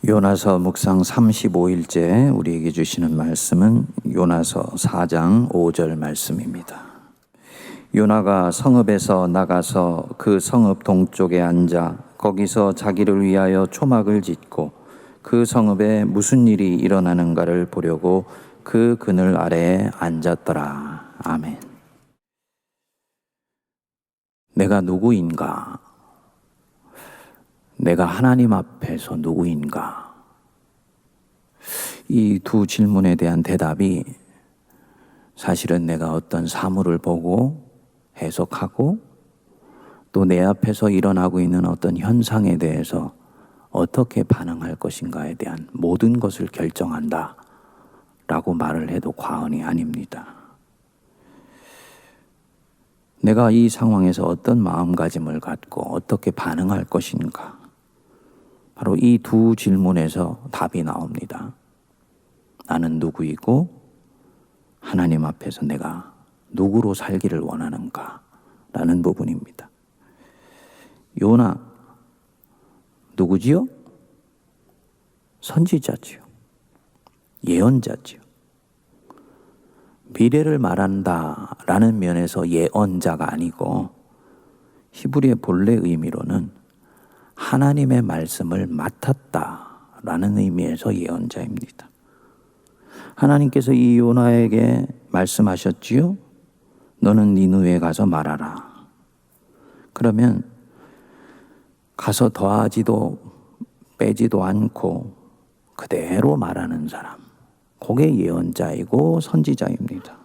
요나서 묵상 35일째 우리에게 주시는 말씀은 요나서 4장 5절 말씀입니다. 요나가 성읍에서 나가서 그 성읍 동쪽에 앉아 거기서 자기를 위하여 초막을 짓고 그 성읍에 무슨 일이 일어나는가를 보려고 그 그늘 아래에 앉았더라. 아멘. 내가 누구인가? 내가 하나님 앞에서 누구인가? 이 두 질문에 대한 대답이 사실은 내가 어떤 사물을 보고 해석하고 또 내 앞에서 일어나고 있는 어떤 현상에 대해서 어떻게 반응할 것인가에 대한 모든 것을 결정한다 라고 말을 해도 과언이 아닙니다. 내가 이 상황에서 어떤 마음가짐을 갖고 어떻게 반응할 것인가, 바로 이 두 질문에서 답이 나옵니다. 나는 누구이고 하나님 앞에서 내가 누구로 살기를 원하는가 라는 부분입니다. 요나 누구지요? 선지자지요. 예언자지요. 미래를 말한다라는 면에서 예언자가 아니고 히브리의 본래 의미로는 하나님의 말씀을 맡았다라는 의미에서 예언자입니다. 하나님께서 이 요나에게 말씀하셨지요. 너는 니느웨에 가서 말하라. 그러면 가서 더하지도 빼지도 않고 그대로 말하는 사람, 그게 예언자이고 선지자입니다.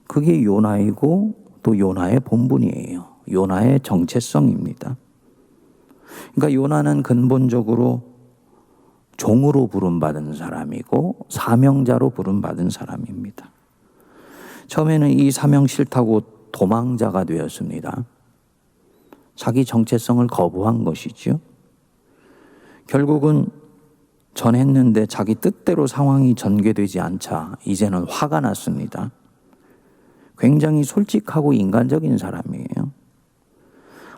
그게 요나이고 또 요나의 본분이에요. 요나의 정체성입니다. 그러니까 요나는 근본적으로 종으로 부름받은 사람이고 사명자로 부름받은 사람입니다. 처음에는 이 사명 싫다고 도망자가 되었습니다. 자기 정체성을 거부한 것이죠. 결국은 전했는데 자기 뜻대로 상황이 전개되지 않자 이제는 화가 났습니다. 굉장히 솔직하고 인간적인 사람이에요.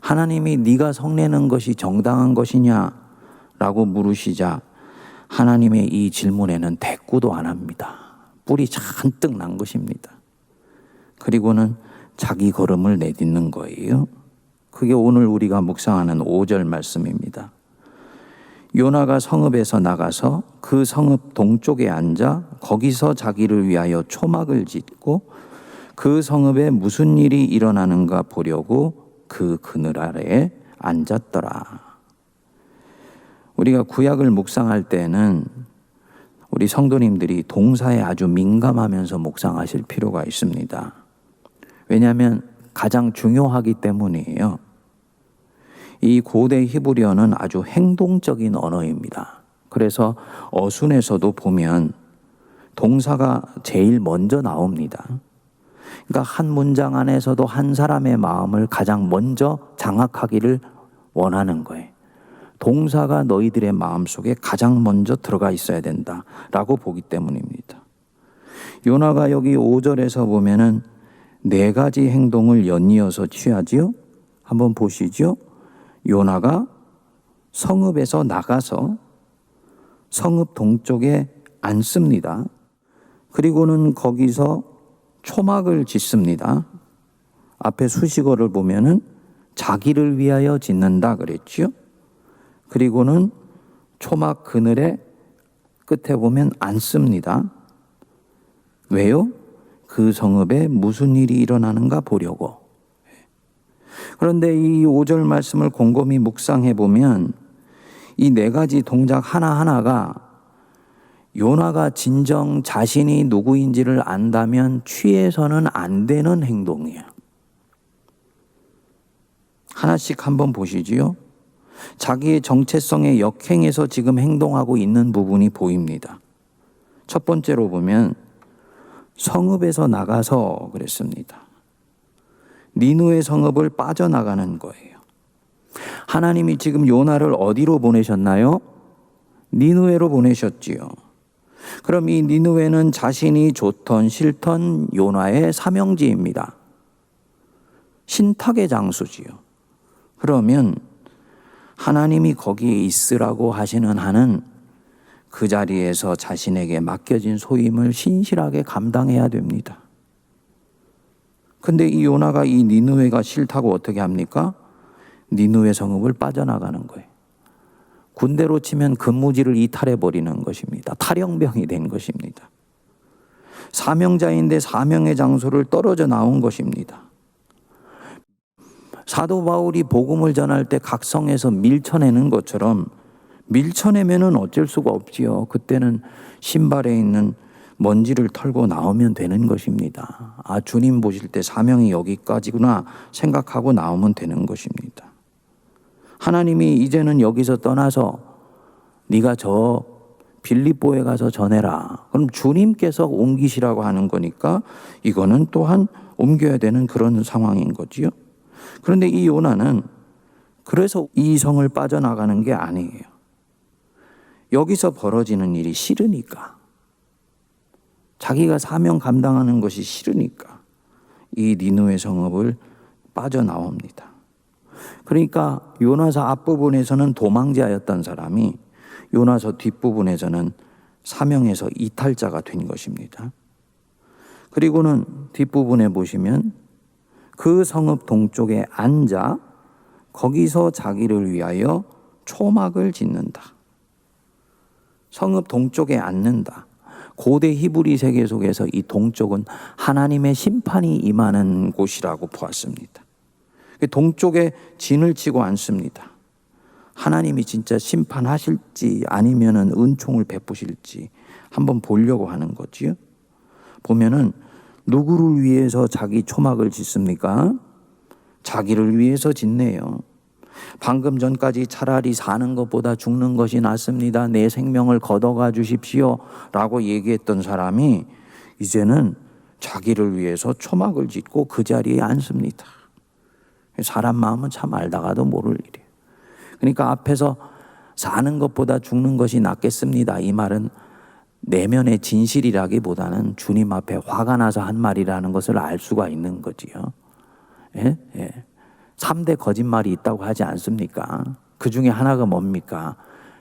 하나님이 네가 성내는 것이 정당한 것이냐라고 물으시자 하나님의 이 질문에는 대꾸도 안 합니다. 뿔이 잔뜩 난 것입니다. 그리고는 자기 걸음을 내딛는 거예요. 그게 오늘 우리가 묵상하는 5절 말씀입니다. 요나가 성읍에서 나가서 그 성읍 동쪽에 앉아 거기서 자기를 위하여 초막을 짓고 그 성읍에 무슨 일이 일어나는가 보려고 그 그늘 아래에 앉았더라. 우리가 구약을 묵상할 때는 우리 성도님들이 동사에 아주 민감하면서 묵상하실 필요가 있습니다. 왜냐하면 가장 중요하기 때문이에요. 이 고대 히브리어는 아주 행동적인 언어입니다. 그래서 어순에서도 보면 동사가 제일 먼저 나옵니다. 그러니까 한 문장 안에서도 한 사람의 마음을 가장 먼저 장악하기를 원하는 거예요. 동사가 너희들의 마음속에 가장 먼저 들어가 있어야 된다라고 보기 때문입니다. 요나가 여기 5절에서 보면은 4가지 행동을 연이어서 취하지요. 한번 보시죠. 요나가 성읍에서 나가서 성읍 동쪽에 앉습니다. 그리고는 거기서 초막을 짓습니다. 앞에 수식어를 보면은 자기를 위하여 짓는다 그랬죠. 그리고는 초막 그늘에 끝에 보면 앉습니다. 왜요? 그 성읍에 무슨 일이 일어나는가 보려고. 그런데 이 5절 말씀을 곰곰이 묵상해 보면 이 4가지 동작 하나하나가 요나가 진정 자신이 누구인지를 안다면 취해서는 안 되는 행동이에요. 하나씩 한번 보시지요. 자기의 정체성의 역행에서 지금 행동하고 있는 부분이 보입니다. 첫 번째로 보면 성읍에서 나가서 그랬습니다. 니느웨 성읍을 빠져나가는 거예요. 하나님이 지금 요나를 어디로 보내셨나요? 니느웨로 보내셨지요. 그럼 이 니느웨는 자신이 좋던 싫던 요나의 사명지입니다. 신탁의 장소지요. 그러면 하나님이 거기에 있으라고 하시는 한은 그 자리에서 자신에게 맡겨진 소임을 신실하게 감당해야 됩니다. 근데 이 요나가 이 니느웨가 싫다고 어떻게 합니까? 니느웨 성읍을 빠져나가는 거예요. 군대로 치면 근무지를 이탈해버리는 것입니다. 탈영병이 된 것입니다. 사명자인데 사명의 장소를 떨어져 나온 것입니다. 사도 바울이 복음을 전할 때 각 성에서 밀쳐내는 것처럼 밀쳐내면은 어쩔 수가 없지요. 그때는 신발에 있는 먼지를 털고 나오면 되는 것입니다. 아, 주님 보실 때 사명이 여기까지구나 생각하고 나오면 되는 것입니다. 하나님이 이제는 여기서 떠나서 네가 저 빌립보에 가서 전해라. 그럼 주님께서 옮기시라고 하는 거니까 이거는 또한 옮겨야 되는 그런 상황인 거지요. 그런데 이 요나는 그래서 이 성을 빠져나가는 게 아니에요. 여기서 벌어지는 일이 싫으니까, 자기가 사명 감당하는 것이 싫으니까 이 니느웨 성읍을 빠져나옵니다. 그러니까 요나서 앞부분에서는 도망자였던 사람이 요나서 뒷부분에서는 사명에서 이탈자가 된 것입니다. 그리고는 뒷부분에 보시면 그 성읍 동쪽에 앉아 거기서 자기를 위하여 초막을 짓는다. 성읍 동쪽에 앉는다. 고대 히브리 세계 속에서 이 동쪽은 하나님의 심판이 임하는 곳이라고 보았습니다. 동쪽에 진을 치고 앉습니다. 하나님이 진짜 심판하실지 아니면은 은총을 베푸실지 한번 보려고 하는 거지요. 보면은 누구를 위해서 자기 초막을 짓습니까? 자기를 위해서 짓네요. 방금 전까지 차라리 사는 것보다 죽는 것이 낫습니다. 내 생명을 걷어가 주십시오 라고 얘기했던 사람이 이제는 자기를 위해서 초막을 짓고 그 자리에 앉습니다. 사람 마음은 참 알다가도 모를 일이에요. 그러니까 앞에서 사는 것보다 죽는 것이 낫겠습니다. 이 말은 내면의 진실이라기보다는 주님 앞에 화가 나서 한 말이라는 것을 알 수가 있는 거지요. 예? 예. 3대 거짓말이 있다고 하지 않습니까? 그 중에 하나가 뭡니까?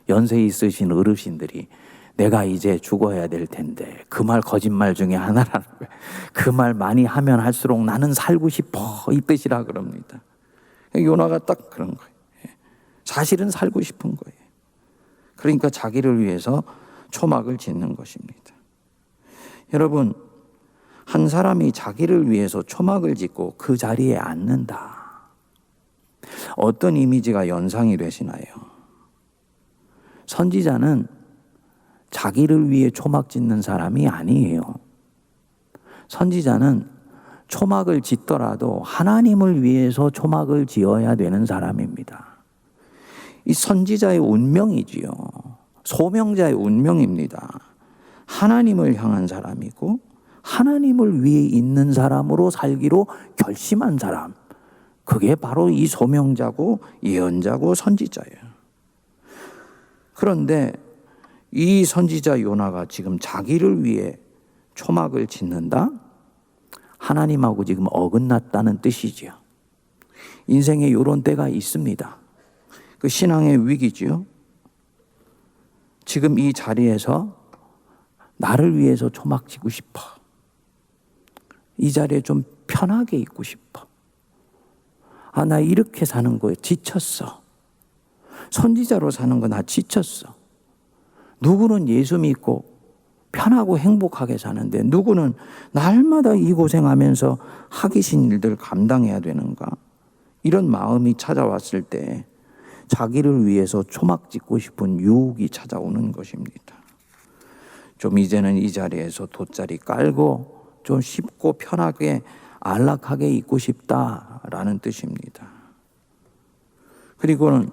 연세 있으신 어르신들이 내가 이제 죽어야 될 텐데 그 말 거짓말 중에 하나라는 거예요. 그 말 많이 하면 할수록 나는 살고 싶어 이 뜻이라 그럽니다. 요나가 딱 그런 거예요. 사실은 살고 싶은 거예요. 그러니까 자기를 위해서 초막을 짓는 것입니다. 여러분, 한 사람이 자기를 위해서 초막을 짓고 그 자리에 앉는다. 어떤 이미지가 연상이 되시나요? 선지자는 자기를 위해 초막 짓는 사람이 아니에요. 선지자는 초막을 짓더라도 하나님을 위해서 초막을 지어야 되는 사람입니다. 이 선지자의 운명이지요. 소명자의 운명입니다. 하나님을 향한 사람이고 하나님을 위해 있는 사람으로 살기로 결심한 사람. 그게 바로 이 소명자고 예언자고 선지자예요. 그런데 이 선지자 요나가 지금 자기를 위해 초막을 짓는다? 하나님하고 지금 어긋났다는 뜻이지요. 인생에 이런 때가 있습니다. 그 신앙의 위기지요. 지금 이 자리에서 나를 위해서 초막 짓고 싶어. 이 자리에 좀 편하게 있고 싶어. 아, 나 이렇게 사는 거에 지쳤어. 선지자로 사는 거 나 지쳤어. 누구는 예수 믿고 편하고 행복하게 사는데 누구는 날마다 이 고생하면서 하기 싫은 일들 감당해야 되는가? 이런 마음이 찾아왔을 때 자기를 위해서 초막 짓고 싶은 유혹이 찾아오는 것입니다. 좀 이제는 이 자리에서 돗자리 깔고 좀 쉽고 편하게 안락하게 있고 싶다라는 뜻입니다. 그리고는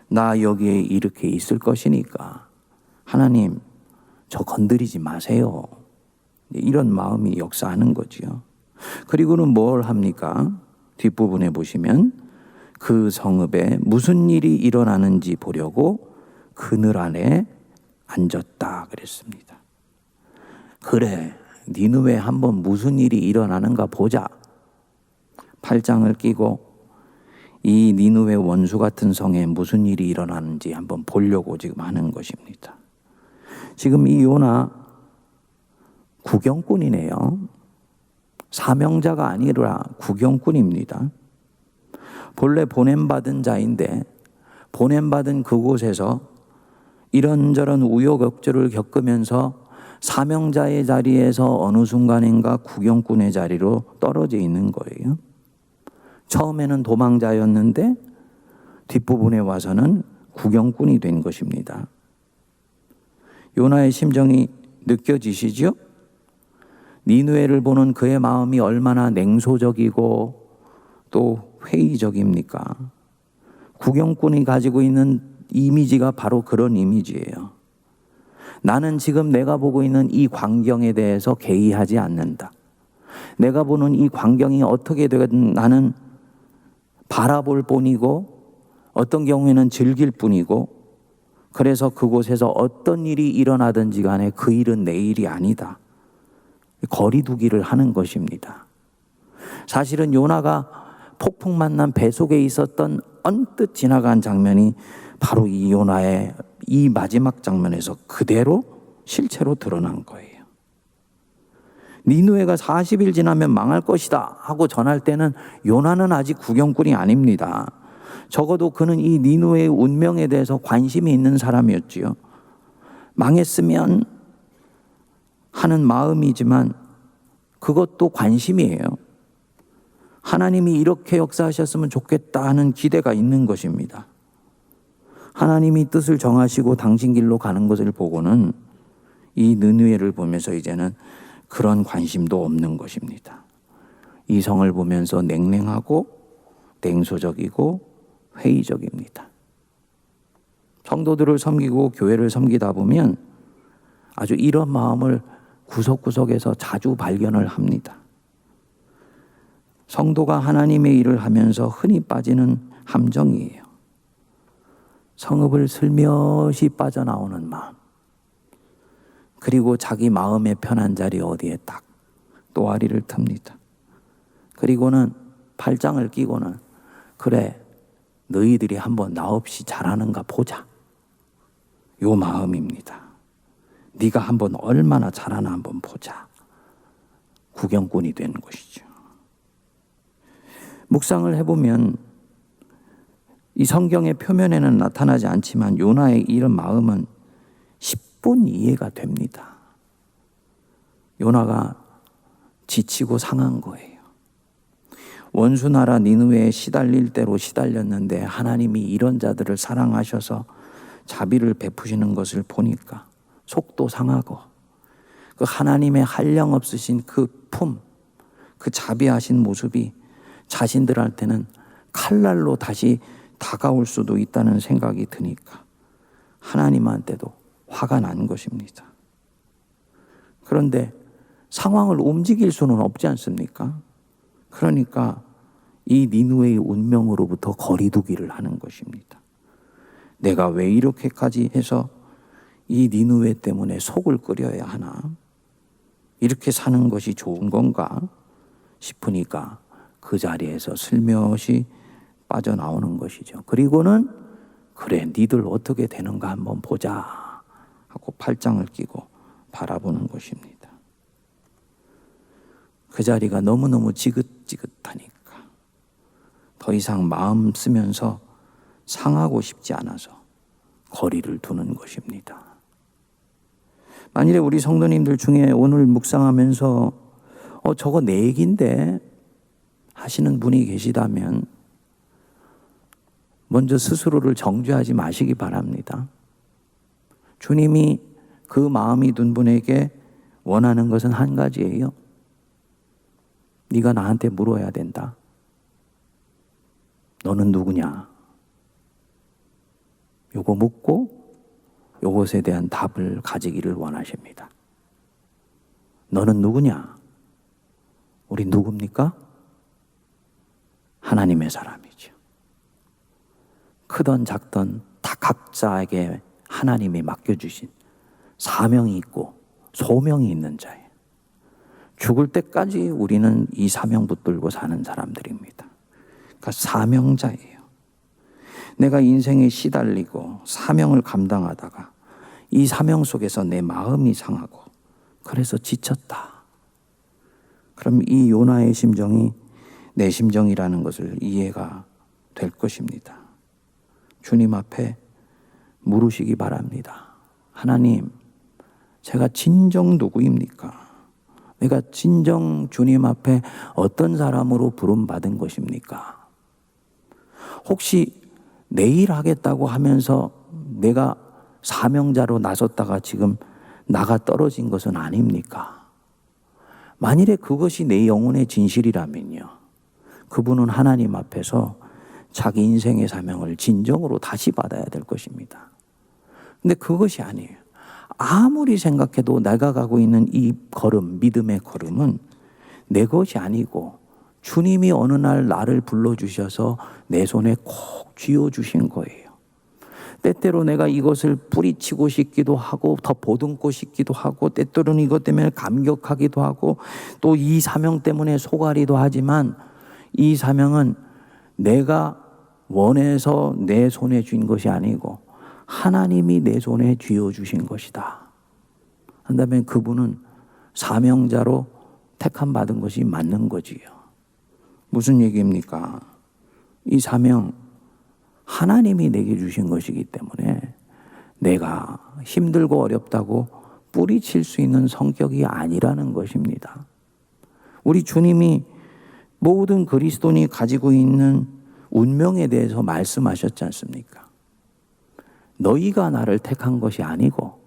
나 여기에 이렇게 있을 것이니까 하나님 저 건드리지 마세요. 이런 마음이 역사하는 거지요. 그리고는 뭘 합니까? 뒷부분에 보시면 그 성읍에 무슨 일이 일어나는지 보려고 그늘 안에 앉았다 그랬습니다. 그래, 니느웨에 한번 무슨 일이 일어나는가 보자. 팔짱을 끼고 이 니느웨 원수 같은 성에 무슨 일이 일어나는지 한번 보려고 지금 하는 것입니다. 지금 이 요나 구경꾼이네요. 사명자가 아니라 구경꾼입니다. 본래 보냄받은 자인데 보냄받은 그곳에서 이런저런 우여곡절을 겪으면서 사명자의 자리에서 어느 순간인가 구경꾼의 자리로 떨어져 있는 거예요. 처음에는 도망자였는데 뒷부분에 와서는 구경꾼이 된 것입니다. 요나의 심정이 느껴지시죠? 니느웨를 보는 그의 마음이 얼마나 냉소적이고 또 회의적입니까? 구경꾼이 가지고 있는 이미지가 바로 그런 이미지예요. 나는 지금 내가 보고 있는 이 광경에 대해서 개의하지 않는다. 내가 보는 이 광경이 어떻게 되든 나는 바라볼 뿐이고 어떤 경우에는 즐길 뿐이고, 그래서 그곳에서 어떤 일이 일어나든지 간에 그 일은 내 일이 아니다. 거리두기를 하는 것입니다. 사실은 요나가 폭풍 만난 배 속에 있었던 언뜻 지나간 장면이 바로 이 요나의 이 마지막 장면에서 그대로 실체로 드러난 거예요. 니느웨가 40일 지나면 망할 것이다 하고 전할 때는 요나는 아직 구경꾼이 아닙니다. 적어도 그는 이 니느웨의 운명에 대해서 관심이 있는 사람이었지요. 망했으면 하는 마음이지만 그것도 관심이에요. 하나님이 이렇게 역사하셨으면 좋겠다 하는 기대가 있는 것입니다. 하나님이 뜻을 정하시고 당신 길로 가는 것을 보고는 이 느느웨를 보면서 이제는 그런 관심도 없는 것입니다. 이 성을 보면서 냉랭하고 냉소적이고 회의적입니다. 성도들을 섬기고 교회를 섬기다 보면 아주 이런 마음을 구석구석에서 자주 발견을 합니다. 성도가 하나님의 일을 하면서 흔히 빠지는 함정이에요. 성읍을 슬며시 빠져나오는 마음. 그리고 자기 마음의 편한 자리 어디에 딱 또아리를 틉니다. 그리고는 팔짱을 끼고는 그래 너희들이 한번 나 없이 잘하는가 보자. 요 마음입니다. 네가 한번 얼마나 잘하나 한번 보자. 구경꾼이 되는 것이죠. 묵상을 해보면 이 성경의 표면에는 나타나지 않지만 요나의 이런 마음은 10분 이해가 됩니다. 요나가 지치고 상한 거예요. 원수나라 니느웨에 시달릴 대로 시달렸는데 하나님이 이런 자들을 사랑하셔서 자비를 베푸시는 것을 보니까 속도 상하고 그 하나님의 한량없으신 그 품, 그 자비하신 모습이 자신들한테는 칼날로 다시 다가올 수도 있다는 생각이 드니까 하나님한테도 화가 난 것입니다. 그런데 상황을 움직일 수는 없지 않습니까? 그러니까 이 니느웨의 운명으로부터 거리두기를 하는 것입니다. 내가 왜 이렇게까지 해서 이 니느웨 때문에 속을 끓여야 하나? 이렇게 사는 것이 좋은 건가 싶으니까 그 자리에서 슬며시 빠져나오는 것이죠. 그리고는 그래 니들 어떻게 되는가 한번 보자 하고 팔짱을 끼고 바라보는 것입니다. 그 자리가 너무너무 지긋지긋하니까 더 이상 마음 쓰면서 상하고 싶지 않아서 거리를 두는 것입니다. 만일에 우리 성도님들 중에 오늘 묵상하면서 저거 내 얘기인데 하시는 분이 계시다면 먼저 스스로를 정죄하지 마시기 바랍니다. 주님이 그 마음이 든 분에게 원하는 것은 한 가지예요. 네가 나한테 물어야 된다. 너는 누구냐? 요거 묻고 요것에 대한 답을 가지기를 원하십니다. 너는 누구냐? 우리 누굽니까? 하나님의 사람이죠. 크던 작던 다 각자에게 하나님이 맡겨주신 사명이 있고 소명이 있는 자예요. 죽을 때까지 우리는 이 사명 붙들고 사는 사람들입니다. 그러니까 사명자예요. 내가 인생에 시달리고 사명을 감당하다가 이 사명 속에서 내 마음이 상하고 그래서 지쳤다. 그럼 이 요나의 심정이 내 심정이라는 것을 이해가 될 것입니다. 주님 앞에 물으시기 바랍니다. 하나님, 제가 진정 누구입니까? 내가 진정 주님 앞에 어떤 사람으로 부름받은 것입니까? 혹시 내일 하겠다고 하면서 내가 사명자로 나섰다가 지금 나가 떨어진 것은 아닙니까? 만일에 그것이 내 영혼의 진실이라면요, 그분은 하나님 앞에서 자기 인생의 사명을 진정으로 다시 받아야 될 것입니다. 근데 그것이 아니에요. 아무리 생각해도 내가 가고 있는 이 걸음, 믿음의 걸음은 내 것이 아니고 주님이 어느 날 나를 불러주셔서 내 손에 콕 쥐어주신 거예요. 때때로 내가 이것을 뿌리치고 싶기도 하고 더 보듬고 싶기도 하고 때때로는 이것 때문에 감격하기도 하고 또 이 사명 때문에 속앓이도 하지만 이 사명은 내가 원해서 내 손에 쥔 것이 아니고 하나님이 내 손에 쥐어주신 것이다. 한다면 그분은 사명자로 택함 받은 것이 맞는 거지요. 무슨 얘기입니까? 이 사명 하나님이 내게 주신 것이기 때문에 내가 힘들고 어렵다고 뿌리칠 수 있는 성격이 아니라는 것입니다. 우리 주님이 모든 그리스도인이 가지고 있는 운명에 대해서 말씀하셨지 않습니까? 너희가 나를 택한 것이 아니고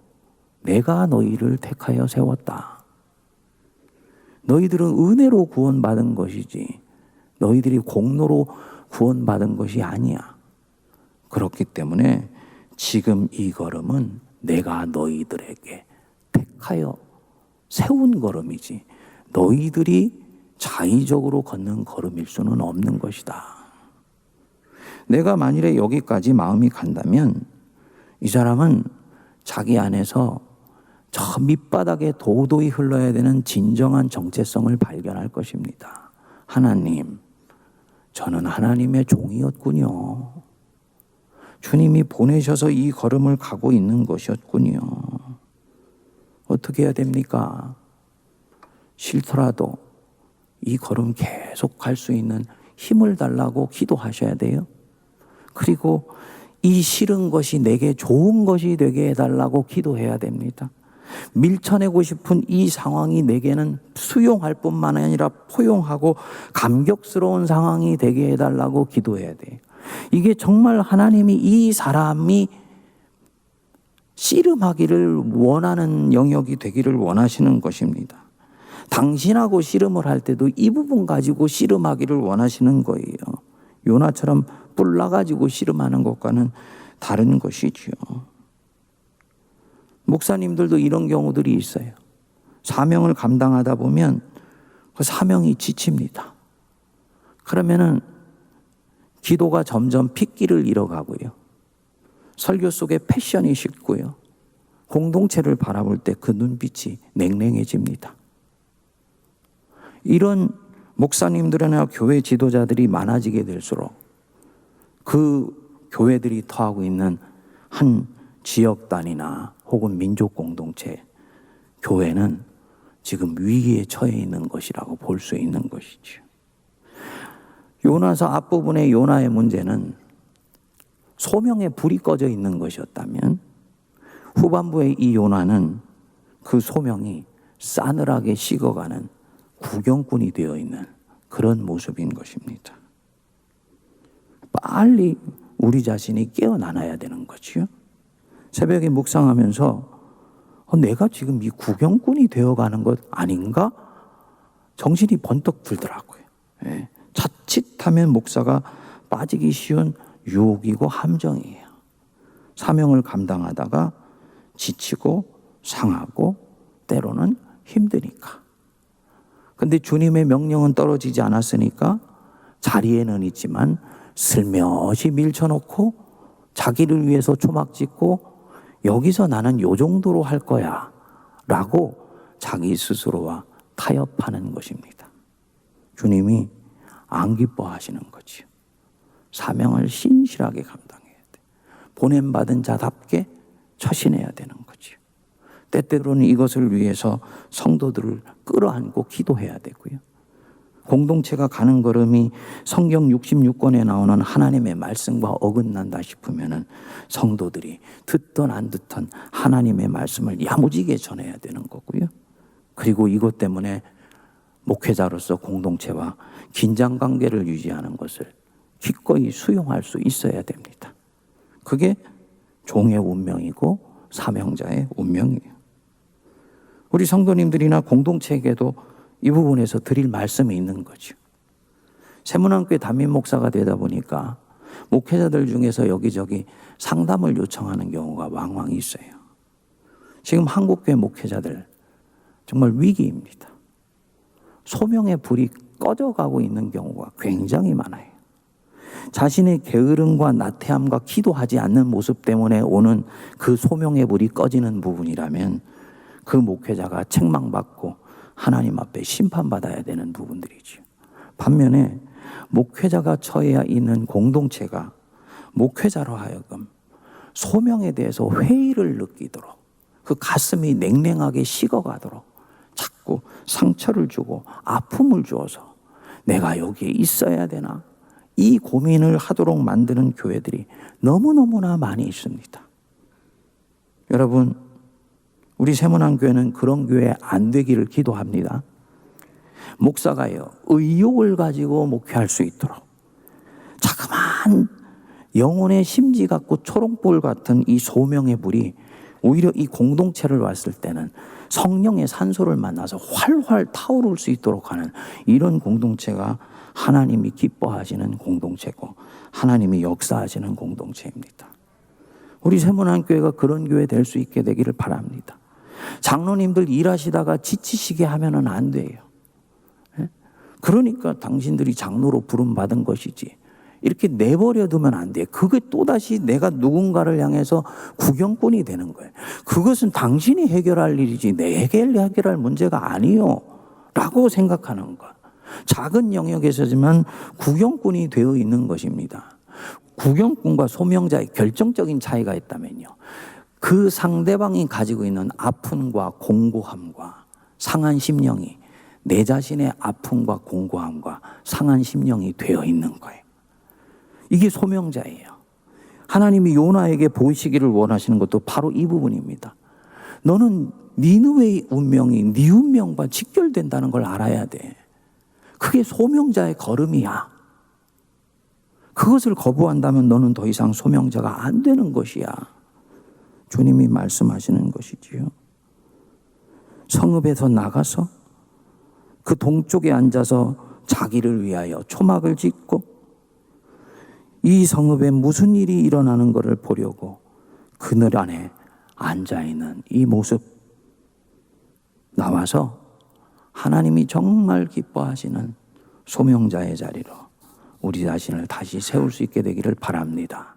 내가 너희를 택하여 세웠다. 너희들은 은혜로 구원받은 것이지 너희들이 공로로 구원받은 것이 아니야. 그렇기 때문에 지금 이 걸음은 내가 너희들에게 택하여 세운 걸음이지 너희들이 자의적으로 걷는 걸음일 수는 없는 것이다. 내가 만일에 여기까지 마음이 간다면 이 사람은 자기 안에서 저 밑바닥에 도도히 흘러야 되는 진정한 정체성을 발견할 것입니다. 하나님, 저는 하나님의 종이었군요. 주님이 보내셔서 이 걸음을 가고 있는 것이었군요. 어떻게 해야 됩니까? 싫더라도 이 걸음 계속 갈 수 있는 힘을 달라고 기도하셔야 돼요. 그리고 이 싫은 것이 내게 좋은 것이 되게 해달라고 기도해야 됩니다. 밀쳐내고 싶은 이 상황이 내게는 수용할 뿐만 아니라 포용하고 감격스러운 상황이 되게 해달라고 기도해야 돼요. 이게 정말 하나님이 이 사람이 씨름하기를 원하는 영역이 되기를 원하시는 것입니다. 당신하고 씨름을 할 때도 이 부분 가지고 씨름하기를 원하시는 거예요. 요나처럼 뿔나가지고 씨름하는 것과는 다른 것이지요. 목사님들도 이런 경우들이 있어요. 사명을 감당하다 보면 그 사명이 지칩니다. 그러면은 기도가 점점 핏기를 잃어가고요. 설교 속에 패션이 식고요. 공동체를 바라볼 때 그 눈빛이 냉랭해집니다. 이런 목사님들이나 교회 지도자들이 많아지게 될수록 그 교회들이 터하고 있는 한 지역단이나 혹은 민족 공동체, 교회는 지금 위기에 처해 있는 것이라고 볼 수 있는 것이죠. 요나서 앞부분의 요나의 문제는 소명에 불이 꺼져 있는 것이었다면 후반부의 이 요나는 그 소명이 싸늘하게 식어가는 구경꾼이 되어 있는 그런 모습인 것입니다. 빨리 우리 자신이 깨어나야 되는 거지요. 새벽에 묵상하면서 내가 지금 이 구경꾼이 되어가는 것 아닌가? 정신이 번뜩 들더라고요. 예. 자칫하면 목사가 빠지기 쉬운 유혹이고 함정이에요. 사명을 감당하다가 지치고 상하고 때로는 힘드니까. 근데 주님의 명령은 떨어지지 않았으니까 자리에는 있지만 슬며시 밀쳐놓고 자기를 위해서 초막 짓고 여기서 나는 요 정도로 할 거야 라고 자기 스스로와 타협하는 것입니다. 주님이 안 기뻐하시는 거지요. 사명을 신실하게 감당해야 돼. 보냄받은 자답게 처신해야 되는 거죠. 때때로는 이것을 위해서 성도들을 끌어안고 기도해야 되고요. 공동체가 가는 걸음이 성경 66권에 나오는 하나님의 말씀과 어긋난다 싶으면 성도들이 듣던 안 듣던 하나님의 말씀을 야무지게 전해야 되는 거고요. 그리고 이것 때문에 목회자로서 공동체와 긴장관계를 유지하는 것을 기꺼이 수용할 수 있어야 됩니다. 그게 종의 운명이고 사명자의 운명이에요. 우리 성도님들이나 공동체에게도 이 부분에서 드릴 말씀이 있는 거죠. 세문안교회 담임 목사가 되다 보니까 목회자들 중에서 여기저기 상담을 요청하는 경우가 왕왕 있어요. 지금 한국교회 목회자들 정말 위기입니다. 소명의 불이 꺼져가고 있는 경우가 굉장히 많아요. 자신의 게으름과 나태함과 기도하지 않는 모습 때문에 오는 그 소명의 불이 꺼지는 부분이라면 그 목회자가 책망받고 하나님 앞에 심판받아야 되는 부분들이죠. 반면에 목회자가 처해 있는 공동체가 목회자로 하여금 소명에 대해서 회의를 느끼도록 그 가슴이 냉랭하게 식어가도록 자꾸 상처를 주고 아픔을 주어서 내가 여기에 있어야 되나? 이 고민을 하도록 만드는 교회들이 너무너무나 많이 있습니다. 여러분, 우리 세문안교회는 그런 교회 안 되기를 기도합니다. 목사가요, 의욕을 가지고 목회할 수 있도록 자그마한 영혼의 심지 같고 초롱불 같은 이 소명의 불이 오히려 이 공동체를 왔을 때는 성령의 산소를 만나서 활활 타오를 수 있도록 하는 이런 공동체가 하나님이 기뻐하시는 공동체고 하나님이 역사하시는 공동체입니다. 우리 세문안교회가 그런 교회 될 수 있게 되기를 바랍니다. 장로님들 일하시다가 지치시게 하면은 안 돼요. 그러니까 당신들이 장로로 부름받은 것이지 이렇게 내버려 두면 안 돼요. 그게 또다시 내가 누군가를 향해서 구경꾼이 되는 거예요. 그것은 당신이 해결할 일이지 내게 해결할 문제가 아니요 라고 생각하는 것. 작은 영역에서지만 구경꾼이 되어 있는 것입니다. 구경꾼과 소명자의 결정적인 차이가 있다면요, 그 상대방이 가지고 있는 아픔과 공고함과 상한 심령이 내 자신의 아픔과 공고함과 상한 심령이 되어 있는 거예요. 이게 소명자예요. 하나님이 요나에게 보이시기를 원하시는 것도 바로 이 부분입니다. 너는 니느웨의 운명이 네 운명과 직결된다는 걸 알아야 돼. 그게 소명자의 걸음이야. 그것을 거부한다면 너는 더 이상 소명자가 안 되는 것이야. 주님이 말씀하시는 것이지요. 성읍에서 나가서 그 동쪽에 앉아서 자기를 위하여 초막을 짓고 이 성읍에 무슨 일이 일어나는 것을 보려고 그늘 안에 앉아있는 이 모습, 나와서 하나님이 정말 기뻐하시는 소명자의 자리로 우리 자신을 다시 세울 수 있게 되기를 바랍니다.